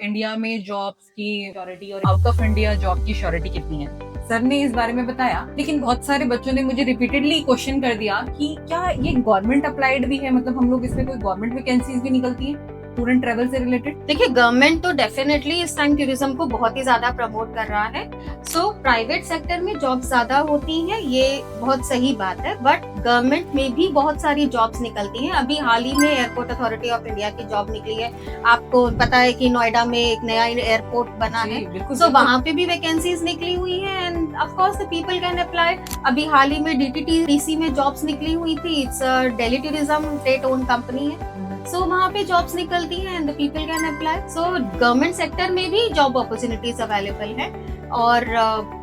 India में jobs की surety और आउट ऑफ इंडिया जॉब की श्योरिटी कितनी है। सर ने इस बारे में बताया, लेकिन बहुत सारे बच्चों ने मुझे रिपीटेडली क्वेश्चन कर दिया कि क्या ये गवर्नमेंट अप्लाइड भी है, मतलब हम लोग इसमें कोई गवर्नमेंट वैकेंसीज भी निकलती है स्टूडेंट ट्रेवल से रिलेटेड। देखिए, गवर्नमेंट तो डेफिनेटली इस टाइम टूरिज्म को बहुत ही ज्यादा प्रमोट कर रहा है। सो प्राइवेट सेक्टर में जॉब ज्यादा होती हैं, ये बहुत सही बात है, बट गवर्नमेंट में भी बहुत सारी जॉब्स निकलती हैं। अभी हाल ही में एयरपोर्ट अथॉरिटी ऑफ इंडिया की जॉब निकली है। आपको पता है कि नोएडा में एक नया एयरपोर्ट बना है, सो वहाँ पे भी वैकेंसीज निकली हुई है end of course the people can apply. अभी हाल ही में डीटीटीसी में जॉब्स निकली हुई थी। It's Delhi tourism state own company है, सो वहाँ पे जॉब्स निकलती हैं and the people can apply. So government sector में भी जॉब अपॉर्चुनिटीज अवेलेबल है और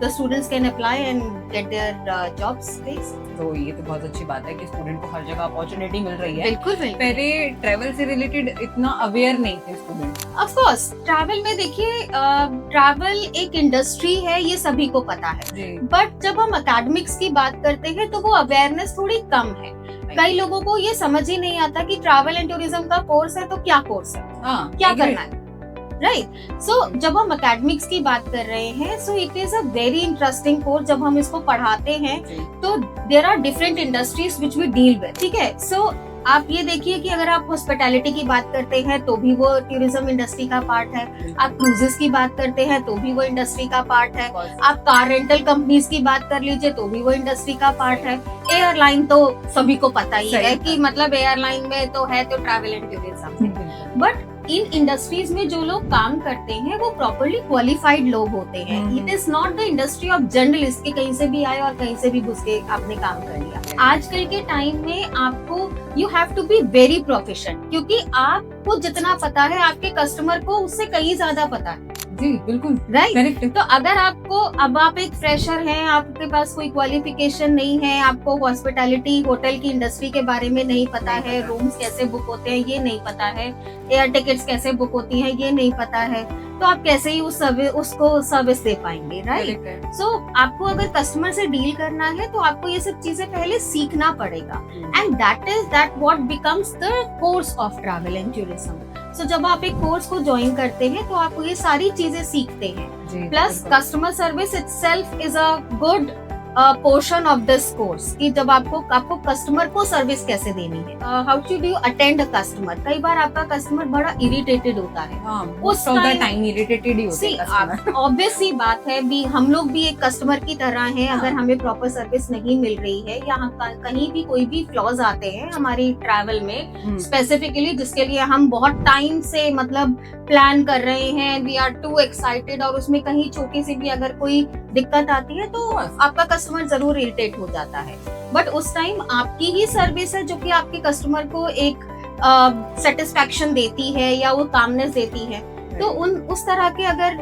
the students can apply and get their jobs place. तो ये तो बहुत अच्छी बात है कि स्टूडेंट को हर जगह अपॉर्चुनिटी मिल रही है। बिल्कुल बिल्कुल। पहले ट्रेवल से रिलेटेड इतना अवेयर नहीं थे स्टूडेंट। ऑफ कोर्स ट्रैवल में देखिए, ट्रैवल एक इंडस्ट्री है, ये सभी को पता है, बट जब हम एकेडमिक्स की बात करते हैं तो वो अवेयरनेस थोड़ी कम है। कई लोगों को ये समझ ही नहीं आता कि ट्रैवल एंड टूरिज्म का कोर्स है तो क्या कोर्स है, क्या करना है, राइट। सो जब हम एकेडमिक्स की बात कर रहे हैं, so it is a very interesting course. जब हम इसको पढ़ाते हैं तो there are different industries which we deal with, ठीक है। सो आप ये देखिए कि अगर आप हॉस्पिटैलिटी की बात करते हैं तो भी वो टूरिज्म इंडस्ट्री का पार्ट है। आप क्रूजेस की बात करते हैं तो भी वो इंडस्ट्री का पार्ट है। आप कार रेंटल कंपनीज की बात कर लीजिए तो भी वो इंडस्ट्री का पार्ट है। एयरलाइन तो सभी को पता ही है कि मतलब एयरलाइन में तो है तो travel and tourism, but in industries में जो लोग काम करते हैं वो प्रॉपरली क्वालिफाइड लोग होते हैं। It is not the industry of journalist के कहीं से भी आए और कहीं से भी घुस के आपने काम कर लिया। आजकल के टाइम में आपको you have to be very professional, क्योंकि आपको जितना पता है आपके कस्टमर को उससे कहीं ज्यादा पता है। जी बिल्कुल, राइट। तो अगर आपको, अब आप एक फ्रेशर हैं, आपके पास कोई क्वालिफिकेशन नहीं है, आपको हॉस्पिटैलिटी होटल की इंडस्ट्री के बारे में नहीं पता है, रूम्स कैसे बुक होते हैं ये नहीं पता है, एयर टिकट्स कैसे बुक होती हैं ये नहीं पता है, तो आप कैसे ही उसको सर्विस दे पाएंगे, राइट। सो आपको अगर कस्टमर से डील करना है तो आपको ये सब चीजें पहले सीखना पड़ेगा and that what becomes the course of travel and tourism. So जब आप एक कोर्स को ज्वाइन करते हैं तो आप ये सारी चीजें सीखते हैं। Plus customer service itself is a good portion of this course, कि जब आपको कस्टमर को सर्विस कैसे देनी है, how should you attend a customer. कई बार आपका कस्टमर बड़ा इरिटेटेड होता है, उस टाइम इरिटेटेड ही होते हैं। ऑब्वियस सी बात है, भी हम लोग भी एक कस्टमर की तरह हैं। अगर हमें प्रॉपर सर्विस नहीं मिल रही है या कहीं भी कोई भी फ्लॉज आते हैं हमारी ट्रैवल में स्पेसिफिकली, जिसके लिए हम बहुत टाइम से मतलब प्लान कर रहे हैं, वी आर टू एक्साइटेड, और उसमें कहीं छोटी सी भी अगर कोई दिक्कत आती है तो आपका कस्टमर जरूर इरिटेट हो जाता है। बट उस टाइम आपकी ही सर्विस है जो कि आपके कस्टमर को एक सेटिस्फैक्शन देती है या वो कामनेस देती है। तो उस तरह के अगर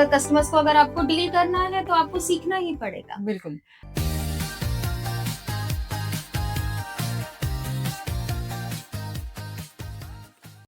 कस्टमर्स को अगर आपको डील करना है तो आपको सीखना ही पड़ेगा। बिल्कुल।